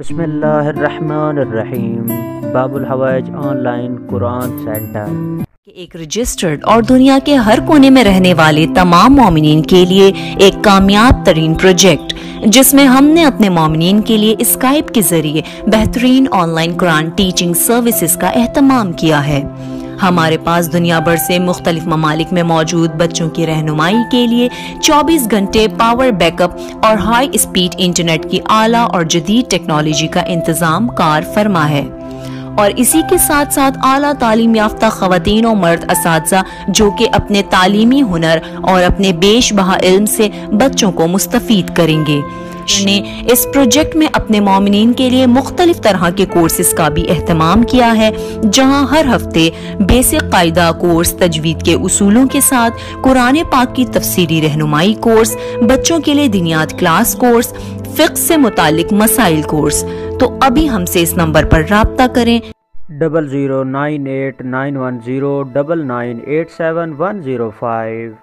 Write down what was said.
بسم اللہ الرحمن الرحیم۔ باب الحوائج آن لائن قرآن سینٹر ایک رجسٹرڈ اور دنیا کے ہر کونے میں رہنے والے تمام مومنین کے لیے ایک کامیاب ترین پروجیکٹ، جس میں ہم نے اپنے مومنین کے لیے اسکائپ کے ذریعے بہترین on line Quran teaching services کا اہتمام کیا ہے۔ ہمارے پاس دنیا بھر سے مختلف ممالک میں موجود بچوں کی رہنمائی کے لیے 24 گھنٹے پاور بیک اپ اور ہائی اسپیڈ انٹرنیٹ کی اعلیٰ اور جدید ٹیکنالوجی کا انتظام کار فرما ہے، اور اسی کے ساتھ ساتھ اعلیٰ تعلیم یافتہ خواتین و مرد اساتذہ جو کہ اپنے تعلیمی ہنر اور اپنے بیش بہا علم سے بچوں کو مستفید کریں گے۔ نے اس پروجیکٹ میں اپنے مومنین کے لیے مختلف طرح کے کورسز کا بھی اہتمام کیا ہے، جہاں ہر ہفتے بیسک قاعدہ کورس، تجوید کے اصولوں کے ساتھ قرآن پاک کی تفسیری رہنمائی کورس، بچوں کے لیے دینیات کلاس کورس، فقہ سے متعلق مسائل کورس۔ تو ابھی ہم سے اس نمبر پر رابطہ کریں 00989109987105۔